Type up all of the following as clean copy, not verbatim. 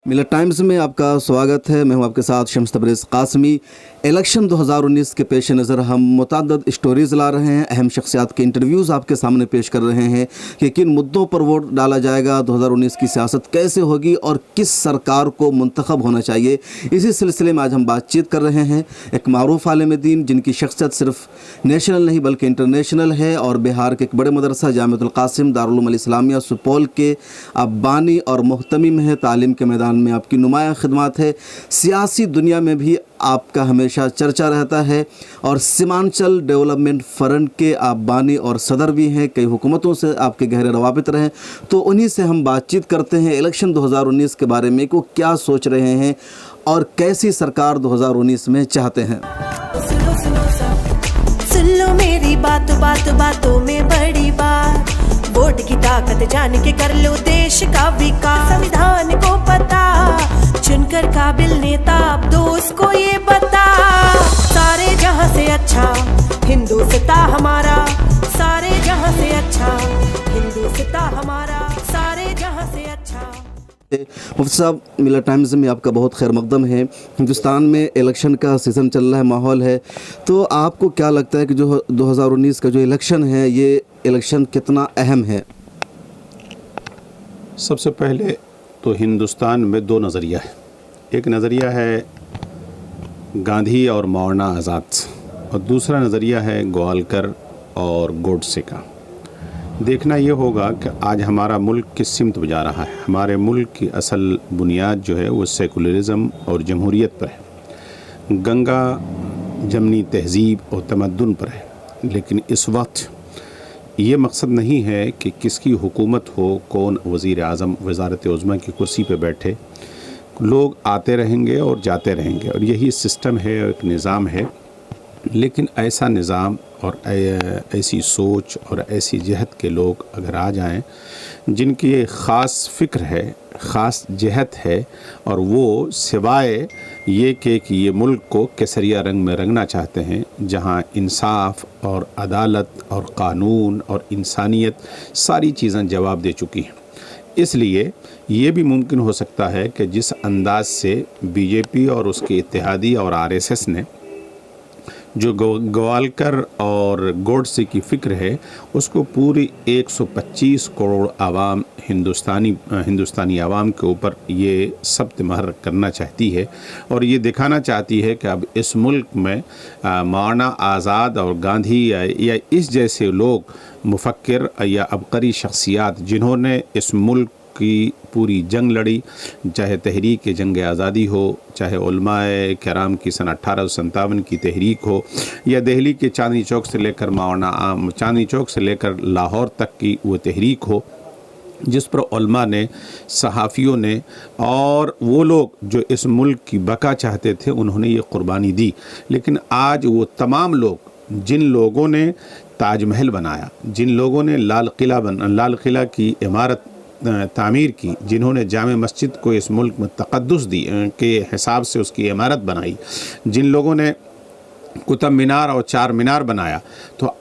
मिलत टाइम्स में आपका स्वागत है। मैं हूं आपके साथ शम्स तबरेज़ कासमी। इलेक्शन 2019 के पेश नज़र हम मुतअद्दिद स्टोरीज़ ला रहे हैं, अहम शख्सियात के इंटरव्यूज़ आपके सामने पेश कर रहे हैं कि किन मुद्दों पर वोट डाला जाएगा, 2019 की सियासत कैसे होगी और किस सरकार को मुंतखब होना चाहिए। इसी सिलसिले में आज हम बातचीत कर रहे हैं एक मारूफ आलिम दीन जिनकी शख्सियत सिर्फ नेशनल नहीं बल्कि इंटरनेशनल है और बिहार के एक बड़े मदरसा जामिअतुल क़ासिम दारुल उलूम अल इस्लामिया सुपौल के आप बानी और मुहतमिम है। तालीम के मैदान में आपकी नुमायाँ खिदमत है। सियासी दुनिया में भी आपका हमेशा चर्चा रहता है और सीमांचल डेवलपमेंट फ्रंट के आप बानी और सदर भी हैं। कई हुकूमतों से आपके गहरे रवाबित रहे, तो उन्हीं से हम बातचीत करते हैं इलेक्शन 2019 के बारे में, को क्या सोच रहे हैं और कैसी सरकार 2019 में चाहते हैं। सुन लो मेरी बात बातों में बड़ी बात, वोट की ताकत जान के कर लो देश का विकास। संविधान को पता, चुनकर काबिल नेता अब दोस्त को ये बता। सारे जहां से अच्छा हिंदुस्तान हमारा, सारे जहां से अच्छा हिंदुस्तान हमारा, सारे जहां से अच्छा। मुफ्ती साहब, मिलत टाइम्स में आपका बहुत खैर मकदम है। हिंदुस्तान में इलेक्शन का सीज़न चल रहा है, माहौल है, तो आपको क्या लगता है कि जो 2019 का जो इलेक्शन है, ये इलेक्शन कितना अहम है? सबसे पहले तो हिंदुस्तान में दो नज़रिया है। एक नज़रिया है गांधी और मौलाना आज़ाद, और दूसरा नज़रिया है गोवालकर और गोडसे का। देखना ये होगा कि आज हमारा मुल्क किस सिमत में जा रहा है। हमारे मुल्क की असल बुनियाद जो है वो सेकुलरिज़म और जमहूरियत पर है, गंगा जमनी तहज़ीब और तमद्दुन पर है। लेकिन इस वक्त ये मकसद नहीं है कि किसकी हुकूमत हो, कौन वज़ीर आज़म वज़ारत उज़्मा की कुर्सी पे बैठे। लोग आते रहेंगे और जाते रहेंगे और यही सिस्टम है, एक निज़ाम है। लेकिन ऐसा निज़ाम और ऐसी सोच और ऐसी जहत के लोग अगर आ जाएं जिनकी ख़ास फ़िक्र है, ख़ास जहत है, और वो सिवाय ये कि ये मुल्क को केसरिया रंग में रंगना चाहते हैं, जहाँ इंसाफ और अदालत और क़ानून और इंसानियत सारी चीज़ें जवाब दे चुकी हैं। इसलिए ये भी मुमकिन हो सकता है कि जिस अंदाज से बीजेपी और उसके इत्तेहादी और आरएसएस ने जो गोवालकर और गोडसे की फ़िक्र है उसको पूरी 125 करोड़ आवाम हिंदुस्तानी आवाम के ऊपर ये सब्त महर करना चाहती है, और ये दिखाना चाहती है कि अब इस मुल्क में मौलाना आज़ाद और गांधी या इस जैसे लोग मुफक्किर या अबकरी शख्सियात जिन्होंने इस मुल्क की पूरी जंग लड़ी, चाहे तहरीक जंग आज़ादी हो, चाहे उलमाए किराम की सन 1857 की तहरीक हो, या दिल्ली के चांदनी चौक से लेकर चांदनी चौक से लेकर लाहौर तक की वो तहरीक हो, जिस पर उलमा ने, सहाफ़ियों ने और वो लोग जो इस मुल्क की बका चाहते थे, उन्होंने ये कुर्बानी दी। लेकिन आज वो तमाम लोग, जिन लोगों ने ताजमहल बनाया, जिन लोगों ने लाल किला की इमारत तामीर की, जिन्होंने जामे मस्जिद को इस मुल्क में तक़द्दुस दी के हिसाब से उसकी इमारत बनाई, जिन लोगों ने कुतुब मीनार और चार मीनार बनाया, तो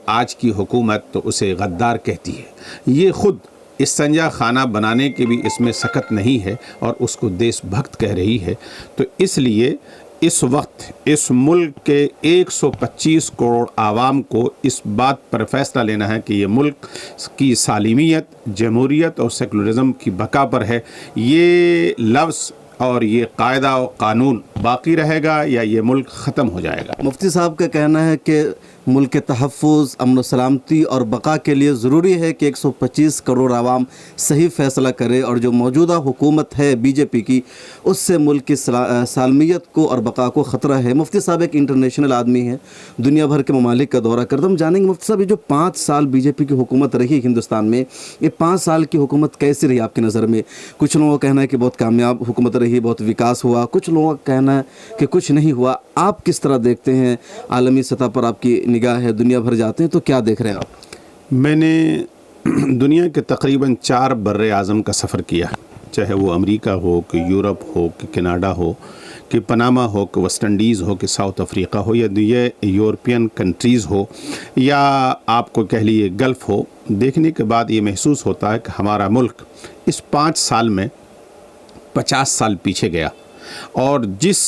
आज की हुकूमत तो उसे गद्दार कहती है। ये ख़ुद इस संजा खाना बनाने के भी इसमें सकत नहीं है और उसको देशभक्त कह रही है। तो इसलिए इस वक्त इस मुल्क के 125 करोड़ आवाम को इस बात पर फैसला लेना है कि ये मुल्क की सालिमियत, जमहूरियत और सेकुलरिज़म की बका पर है। ये लफ्ज़ और ये कायदा और कानून बाकी रहेगा या ये मुल्क ख़त्म हो जाएगा। मुफ्ती साहब का कहना है कि मुल्क के तहफ़्फ़ुज़, अमन व सलामती और बका के लिए ज़रूरी है कि 125 करोड़ आवाम सही फ़ैसला करे, और जो मौजूदा हुकूमत है बीजेपी की, उससे मुल्क की सालमियत को और बका को ख़तरा है। मुफ्ती साहब एक इंटरनेशनल आदमी हैं, दुनिया भर के ममालिक का दौरा करते। हम जानेंगे मुफ्ती साहब, ये जो 5 साल बीजेपी की हुकूमत रही हिंदुस्तान में, ये 5 साल की हुकूमत कैसी रही आपकी नज़र में? कुछ लोगों का कहना है कि बहुत कामयाब हुकूमत रही, बहुत विकास हुआ, कुछ लोगों का कहना है कि कुछ नहीं हुआ। आप किस तरह देखते हैं? आलमी सतह पर आपकी निगाह है, दुनिया भर जाते हैं, तो क्या देख रहे हैं आप? मैंने दुनिया के तकरीबन 4 बर्रे आज़म का सफ़र किया, चाहे वो अमेरिका हो कि यूरोप हो कि कनाडा हो कि पनामा हो कि वेस्ट इंडीज़ हो कि साउथ अफ्रीका हो, या ये यूरोपियन कंट्रीज़ हो, या आपको कह लीजिए गल्फ़ हो। देखने के बाद ये महसूस होता है कि हमारा मुल्क इस 5 साल में 50 साल पीछे गया, और जिस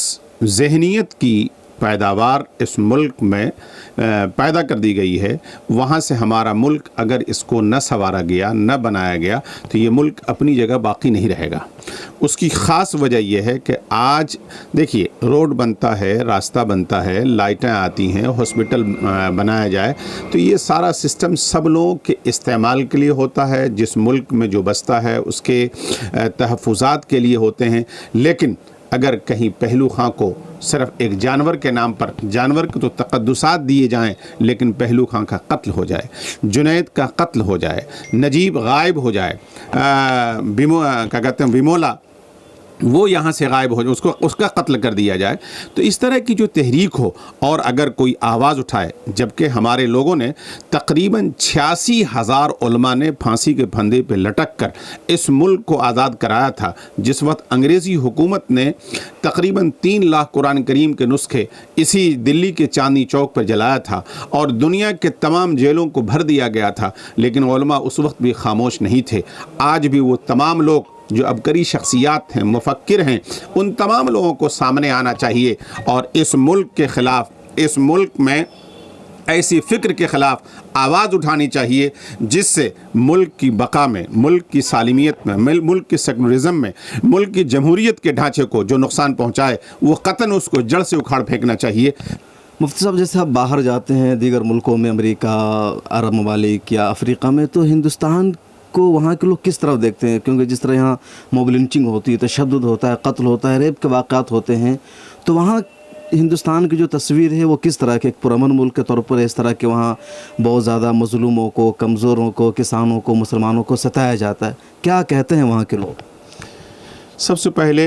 जहनीत की पैदावार इस मुल्क में पैदा कर दी गई है, वहाँ से हमारा मुल्क अगर इसको न संवारा गया, न बनाया गया, तो ये मुल्क अपनी जगह बाकी नहीं रहेगा। उसकी ख़ास वजह यह है कि आज देखिए, रोड बनता है, रास्ता बनता है, लाइटें आती हैं, हॉस्पिटल बनाया जाए, तो ये सारा सिस्टम सब लोगों के इस्तेमाल के लिए होता है, जिस मुल्क में जो बसता है उसके तहफ़्फ़ुज़ात के लिए होते हैं। लेकिन अगर कहीं पहलू खां को सिर्फ एक जानवर के नाम पर, जानवर को तो तक़द्दुसात दिए जाएं, लेकिन पहलू खां का कत्ल हो जाए, जुनैद का कत्ल हो जाए, नजीब गायब हो जाए, क्या कहते हैं, विमोला वो यहाँ से गायब हो जाए, उसका कत्ल कर दिया जाए, तो इस तरह की जो तहरीक हो और अगर कोई आवाज़ उठाए, जबकि हमारे लोगों ने तकरीबन 86,000 उलमा ने फांसी के फंदे पे लटक कर इस मुल्क को आज़ाद कराया था, जिस वक्त अंग्रेज़ी हुकूमत ने तकरीबन 3 लाख कुरान करीम के नुस्खे इसी दिल्ली के चांदनी चौक पर जलाया था और दुनिया के तमाम जेलों को भर दिया गया था, लेकिन उलमा उस वक्त भी खामोश नहीं थे। आज भी वो तमाम लोग जो अबकरी शख्सियात हैं, मुफक्किर हैं, उन तमाम लोगों को सामने आना चाहिए और इस मुल्क के ख़िलाफ़, इस मुल्क में ऐसी फ़िक्र के ख़िलाफ़ आवाज़ उठानी चाहिए जिससे मुल्क की बका में, मुल्क की सालिमियत में, मुल्क की सेकुलरिज़म में, मुल्क की जमहूरियत के ढांचे को जो नुकसान पहुँचाए, वो क़तन उसको जड़ से उखाड़ फेंकना चाहिए। मुफ्ती साहब, जैसे आप बाहर जाते हैं दीगर मुल्कों में, अमेरिका, अरब ममालिक या अफ्रीका में, तो हिंदुस्तान को वहाँ के लोग किस तरह देखते हैं? क्योंकि जिस तरह यहाँ मॉब लिंचिंग होती है, तशद्दुद होता है, कत्ल होता है, रेप के वाक़ात होते हैं, तो वहाँ हिंदुस्तान की जो तस्वीर है वो किस तरह के? एक पुरअमन मुल्क के तौर पर इस तरह के वहाँ बहुत ज़्यादा मज़लूमों को, कमज़ोरों को, किसानों को, मुसलमानों को सताया जाता है। क्या कहते हैं वहाँ के लोग? सबसे पहले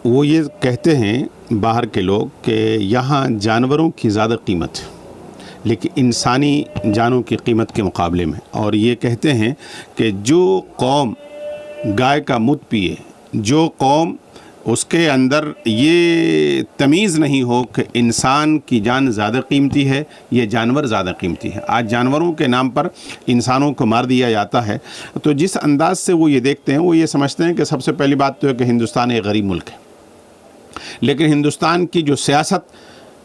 वो ये कहते हैं बाहर के लोग कि यहाँ जानवरों की ज़्यादा कीमत है, लेकिन इंसानी जानों की कीमत के मुकाबले में, और ये कहते हैं कि जो कौम गाय का मूत्र पिए, जो कौम उसके अंदर ये तमीज़ नहीं हो कि इंसान की जान ज़्यादा कीमती है, ये जानवर ज़्यादा कीमती है। आज जानवरों के नाम पर इंसानों को मार दिया जाता है, तो जिस अंदाज़ से वो ये देखते हैं, वो ये समझते हैं कि सबसे पहली बात तो है कि हिंदुस्तान एक गरीब मुल्क है, लेकिन हिंदुस्तान की जो सियासत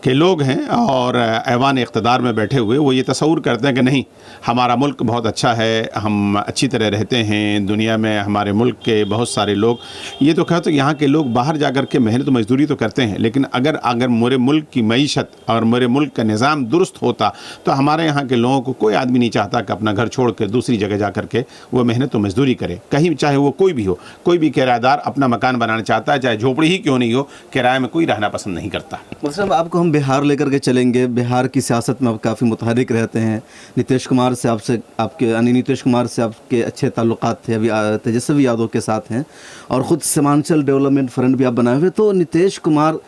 के लोग हैं और ऐवान इक़्तिदार में बैठे हुए, वो ये तसव्वुर करते हैं कि नहीं, हमारा मुल्क बहुत अच्छा है, हम अच्छी तरह रहते हैं, दुनिया में हमारे मुल्क के बहुत सारे लोग ये तो कहते हैं यहाँ के लोग बाहर जाकर के मेहनत मजदूरी तो करते हैं, लेकिन अगर मेरे मुल्क की मईशत और मेरे मुल्क का निज़ाम दुरुस्त होता तो हमारे यहाँ के लोगों को कोई आदमी नहीं चाहता कि अपना घर छोड़ कर दूसरी जगह जा कर के वो मेहनत तो मजदूरी करे, कहीं चाहे वो कोई भी हो। कोई भी किराएदार अपना मकान बनाना चाहता है, चाहे झोपड़ी ही क्यों नहीं हो, किराए में कोई रहना पसंद नहीं करता। मतलब आपको हम बिहार लेकर के चलेंगे। बिहार की सियासत में आप काफ़ी मुतहरिक रहते हैं। नीतीश कुमार से नीतीश कुमार से आपके अच्छे ताल्लुकात थे, अभी तेजस्वी यादव के साथ हैं, और ख़ुद सीमांचल डेवलपमेंट फ्रंट भी आप बनाए हुए, तो नीतीश कुमार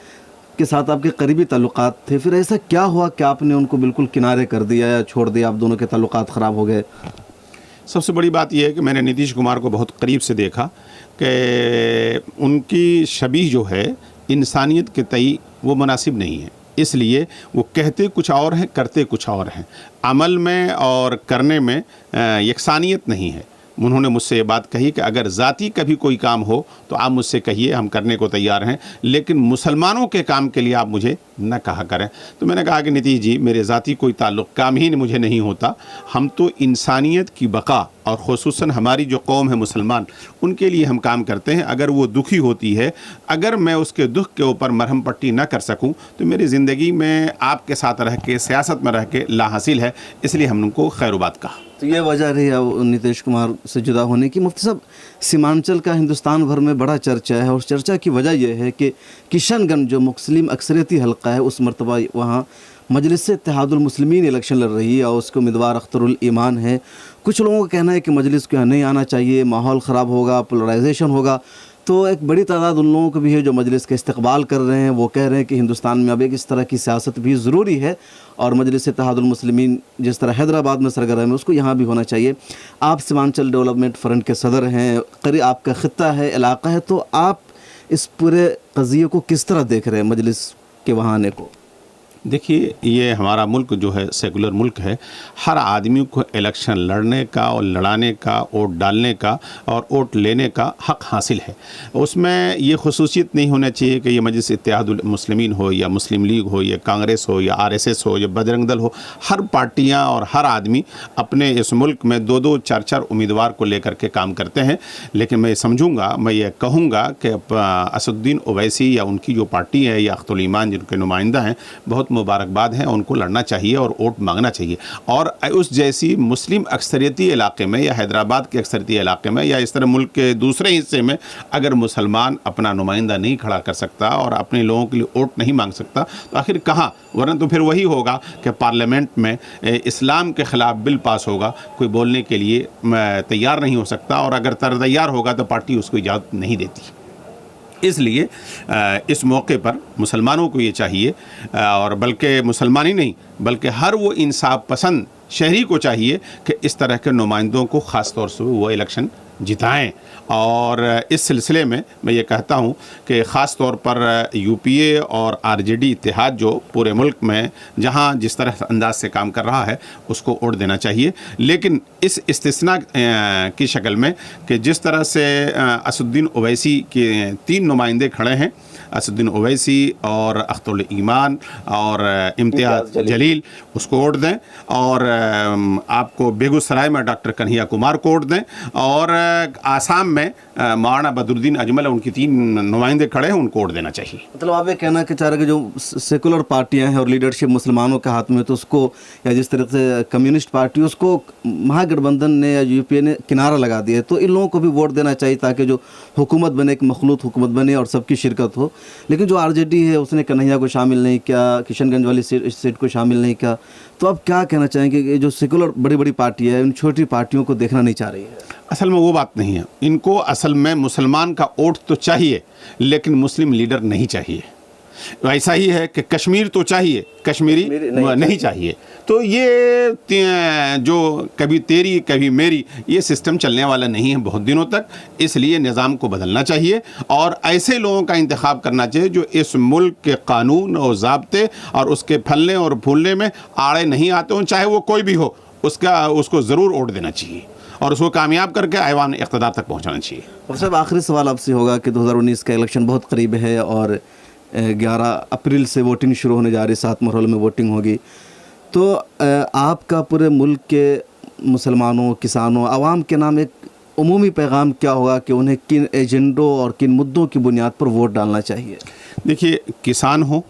के साथ आपके करीबी ताल्लुकात थे। फिर ऐसा क्या हुआ कि आपने उनको बिल्कुल किनारे कर दिया या छोड़ दिया, आप दोनों के ताल्लुकात ख़राब हो गए? सबसे बड़ी बात यह है कि मैंने नीतीश कुमार को बहुत करीब से देखा कि उनकी शबीह जो है इंसानियत के तई वो मुनासिब नहीं है, इसलिए वो कहते कुछ और हैं, करते कुछ और हैं, अमल में और करने में यकसानियत नहीं है। उन्होंने मुझसे ये बात कही कि अगर ज़ाती कभी कोई काम हो तो आप मुझसे कहिए, हम करने को तैयार हैं, लेकिन मुसलमानों के काम के लिए आप मुझे न कहा करें। तो मैंने कहा कि नीतीश जी, मेरे ज़ाती कोई ताल्लुक़ काम ही मुझे नहीं होता, हम तो इंसानियत की बका और ख़ुसूसन हमारी जो कौम है मुसलमान, उनके लिए हम काम करते हैं। अगर वो दुखी होती है, अगर मैं उसके दुख के ऊपर मरहम पट्टी न कर सकूं, तो मेरी ज़िंदगी में आपके साथ रह के, सियासत में रह के लाहासिल है, इसलिए हमने उनको खैरुबात कहा। तो ये वजह रही है नीतीश कुमार से जुदा होने की। मुफ्ती साहब, सीमांचल का हिंदुस्तान भर में बड़ा चर्चा है, और चर्चा की वजह यह है कि किशनगंज जो मुस्लिम अक्सरियती हल्का है, उस मरतबा वहाँ मजलिस इत्तेहादुल मुस्लिमीन इलेक्शन लड़ रही है और उसके उम्मीदवार अख्तरुल ईमान है। कुछ लोगों का कहना है कि मजलिस को यहाँ नहीं आना चाहिए, माहौल ख़राब होगा, पोलराइजेशन होगा। तो एक बड़ी तादाद उन लोगों को भी है जो मजलिस का इस्तकबाल कर रहे हैं, वो कह रहे हैं कि हिंदुस्तान में अब एक इस तरह की सियासत भी ज़रूरी है, और मजलिस इत्तेहादुल मुस्लिमीन जिस तरह हैदराबाद में सरगर्म है, उसको यहाँ भी होना चाहिए। आप सीमांचल डेवलपमेंट फ्रंट के सदर हैं, करीब आपका ख़ित्ता है, इलाका है, तो आप इस पूरे क़ज़िये को किस तरह देख रहे हैं, मजलिस के वहाँ आने को? देखिए, ये हमारा मुल्क जो है सेकुलर मुल्क है। हर आदमी को इलेक्शन लड़ने का और लड़ाने का, वोट डालने का और वोट लेने का हक़ हासिल है। उसमें ये खुसूसियत नहीं होना चाहिए कि ये मजलिस इत्तेहादुल मुस्लिमीन हो या मुस्लिम लीग हो या कांग्रेस हो या आरएसएस हो या बजरंग दल हो। हर पार्टियां और हर आदमी अपने इस मुल्क में 2-2, 4-4 उम्मीदवार को लेकर के काम करते हैं। लेकिन मैं समझूंगा, मैं ये कहूँगा कि असदुद्दीन ओवैसी या उनकी जो पार्टी है या अख्तुल ईमान जिनके नुमाइंदा हैं, बहुत मुबारकबाद है, उनको लड़ना चाहिए और वोट मांगना चाहिए। और उस जैसी मुस्लिम अक्सरियती इलाके में या हैदराबाद के अक्सरियती इलाके में या इस तरह मुल्क के दूसरे हिस्से में अगर मुसलमान अपना नुमाइंदा नहीं खड़ा कर सकता और अपने लोगों के लिए वोट नहीं मांग सकता तो आखिर कहाँ, वरना तो फिर वही होगा कि पार्लियामेंट में इस्लाम के ख़िलाफ़ बिल पास होगा, कोई बोलने के लिए तैयार नहीं हो सकता, और अगर तैयार होगा तो पार्टी उसको इजाज़त नहीं देती। इसलिए इस मौके पर मुसलमानों को ये चाहिए, और बल्कि मुसलमान ही नहीं बल्कि हर वो इंसाफ पसंद शहरी को चाहिए कि इस तरह के नुमाइंदों को ख़ास तौर से वो इलेक्शन जिताएं। और इस सिलसिले में मैं ये कहता हूँ कि ख़ास तौर पर यूपीए और आरजेडी इत्तेहाद जो पूरे मुल्क में जहाँ जिस तरह अंदाज से काम कर रहा है उसको वोट देना चाहिए। लेकिन इस इस्तिस्ना की शक्ल में कि जिस तरह से असदुद्दीन ओवैसी के 3 नुमाइंदे खड़े हैं, असदुद्दीन ओवैसी और अख्तुल ईमान और इम्तियाज़ जलील, उसको वोट दें। और आपको बेगूसराय में डॉक्टर कन्हैया कुमार को वोट दें, और आसाम में मौलाना बदरुद्दीन अजमल, उनकी 3 नुमाइंदे खड़े हैं, उनको वोट देना चाहिए। मतलब आप ये कहना कि चाह रहे कि जो सेकुलर पार्टियां हैं और लीडरशिप मुसलमानों के हाथ में, तो उसको, या जिस तरह से कम्युनिस्ट पार्टी, उसको महागठबंधन ने या यूपीए ने किनारा लगा दिया, तो इन लोगों को भी वोट देना चाहिए ताकि जो हुकूमत बने, एक मखलूत हुकूमत बने और सबकी शिरकत हो। लेकिन जो आरजेडी है उसने कन्हैया को शामिल नहीं किया, किशनगंज वाली सीट को शामिल नहीं किया, तो आप क्या कहना चाहेंगे कि जो सेकुलर बड़ी बड़ी पार्टी है उन छोटी पार्टियों को देखना नहीं चाह रही है? असल में वो बात नहीं है। इनको असल में मुसलमान का वोट तो चाहिए लेकिन मुस्लिम लीडर नहीं चाहिए। ऐसा ही है कि कश्मीर तो चाहिए, कश्मीरी नहीं चाहिए। तो ये जो कभी तेरी कभी मेरी, ये सिस्टम चलने वाला नहीं है बहुत दिनों तक। इसलिए निज़ाम को बदलना चाहिए और ऐसे लोगों का इंतखाब करना चाहिए जो इस मुल्क के कानून और ज़ाब्ते और उसके फलने और फूलने में आड़े नहीं आते हों, चाहे वो कोई भी हो। उसको ज़रूर वोट देना चाहिए और उसको कामयाब करके ऐवान इक़्तिदार तक पहुँचाना चाहिए। और साहब, आखिरी सवाल आपसे होगा कि 2019 का इलेक्शन बहुत करीब है और 11 अप्रैल से वोटिंग शुरू होने जा रही है, 7 मरहलों में वोटिंग होगी। तो आपका पूरे मुल्क के मुसलमानों, किसानों, आवाम के नाम एक उमूमी पैगाम क्या होगा कि उन्हें किन एजेंडों और किन मुद्दों की बुनियाद पर वोट डालना चाहिए? देखिए, किसान हो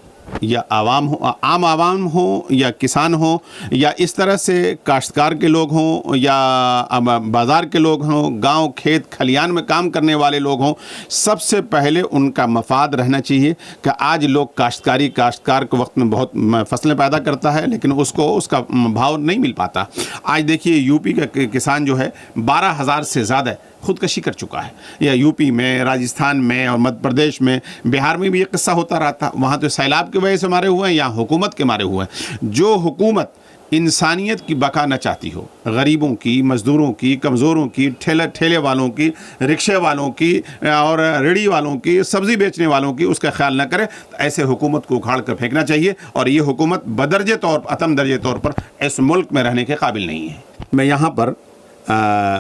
या आवाम हो, आम आवाम हो या किसान हो, या इस तरह से काश्तकार के लोग हों या बाज़ार के लोग हों, गांव खेत खलियान में काम करने वाले लोग हों, सबसे पहले उनका मफाद रहना चाहिए कि आज लोग काश्तकार के वक्त में बहुत फसलें पैदा करता है लेकिन उसका भाव नहीं मिल पाता। आज देखिए यूपी का किसान जो है 12,000 से ज़्यादा ख़ुदकशी कर चुका है, या यूपी में, राजस्थान में और मध्य प्रदेश में, बिहार में भी ये किस्सा होता रहता। वहाँ तो सैलाब की वजह से मारे हुए हैं, यहाँ हुकूमत के मारे हुए हैं। जो हुकूमत इंसानियत की बका न चाहती हो, गरीबों की, मज़दूरों की, कमज़ोरों की, ठेले वालों की, रिक्शे वालों की और रेड़ी वालों की, सब्ज़ी बेचने वालों की, उसका ख्याल न करे, तो ऐसे हुकूमत को उखाड़ कर फेंकना चाहिए। और ये हुकूमत बदरजे तौर पर, अतम दर्जे तौर पर इस मुल्क में रहने के काबिल नहीं है। मैं यहाँ पर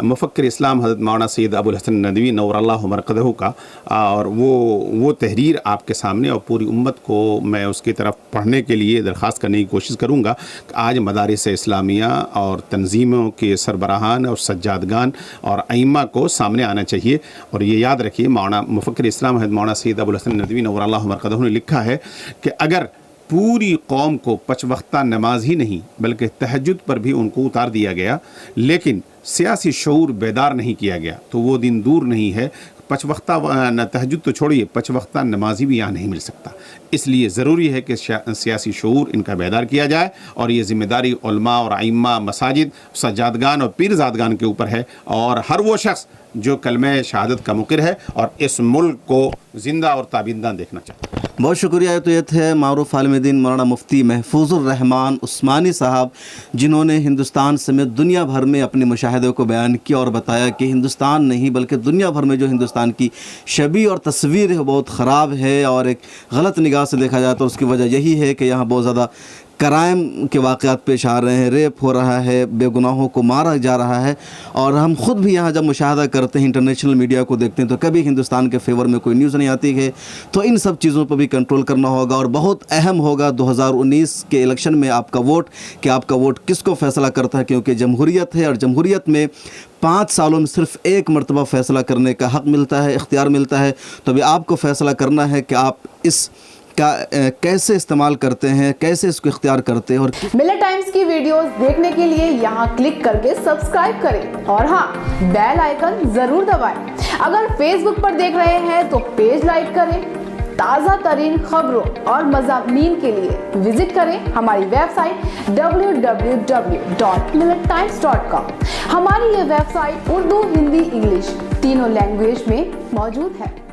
मुफ़क्किर इस्लाम हज़रत मौलाना सैयद अबुल हसन नदवी नव्वरल्लाहु मरक़दहू का और वो तहरीर आपके सामने और पूरी उम्मत को मैं उसकी तरफ पढ़ने के लिए दरख्वास्त करने की कोशिश करूँगा कि आज मदारिस इस्लामिया और तंजीमों के सरबराहान और सज्जादगान और अइम्मा को सामने आना चाहिए। और ये याद रखिए, मौलाना मुफ़क्किर इस्लाम हज़रत मौलाना सैयद अबुल हसन नदवी नव्वरल्लाहु मरक़दहू ने लिखा है कि अगर पूरी कौम को 5 वक्ता नमाज ही नहीं बल्कि तहज्जुद पर भी उनको उतार दिया गया, लेकिन सियासी शऊर बेदार नहीं किया गया, तो वो दिन दूर नहीं है 5 वक्ता तहज्जुद तो छोड़िए, 5 वक्ता नमाजी भी यहाँ नहीं मिल सकता। इसलिए ज़रूरी है कि सियासी शऊर इनका बेदार किया जाए और ये ज़िम्मेदारी उलमा और आइम्मा, मसाजिद, सज्जादगान और पीरज़ादगान के ऊपर है। और हर वो शख्स जो कलमे शहादत का मुक़िर है और इस मुल्क को ज़िंदा और ताबिंदा देखना चाहता है। बहुत शुक्रिया। तो ये थे मारूफ आलिम दीन मौलाना मुफ्ती महफूजुर रहमान उस्मानी साहब, जिन्होंने हिंदुस्तान समेत दुनिया भर में अपने मुशाहिदे को बयान किया और बताया कि हिंदुस्तान नहीं बल्कि दुनिया भर में जो हिंदुस्तान की छवि और तस्वीर है बहुत ख़राब है, और एक गलत निगाह से देखा जाए तो उसकी वजह यही है कि यहाँ बहुत ज़्यादा क्राइम के वाक़यात पेश आ रहे हैं, रेप हो रहा है, बेगुनाहों को मारा जा रहा है। और हम ख़ुद भी यहाँ जब मुशाहदा करते हैं, इंटरनेशनल मीडिया को देखते हैं, तो कभी हिंदुस्तान के फेवर में कोई न्यूज़ नहीं आती है। तो इन सब चीज़ों पर भी कंट्रोल करना होगा, और बहुत अहम होगा 2019 के इलेक्शन में आपका वोट, कि आपका वोट किसको फ़ैसला करता है, क्योंकि जमहूरियत है और जमहूरियत में 5 सालों में सिर्फ एक मरतबा फ़ैसला करने का हक़ मिलता है, इख्तियार मिलता है। तो अभी आपको फ़ैसला करना है कि आप इस का कैसे इस्तेमाल करते हैं, कैसे इसको इख्तियार करते हैं। और मिलत टाइम्स की वीडियोस देखने के लिए यहाँ क्लिक करके सब्सक्राइब करें, और हाँ, बेल आइकन जरूर दबाएं। अगर फेसबुक पर देख रहे हैं तो पेज लाइक करें। ताज़ा तरीन खबरों और मज़ामीन के लिए विजिट करें हमारी वेबसाइट www.millettimes.com। हमारी ये वेबसाइट उर्दू, हिंदी, इंग्लिश तीनों लैंग्वेज में मौजूद है।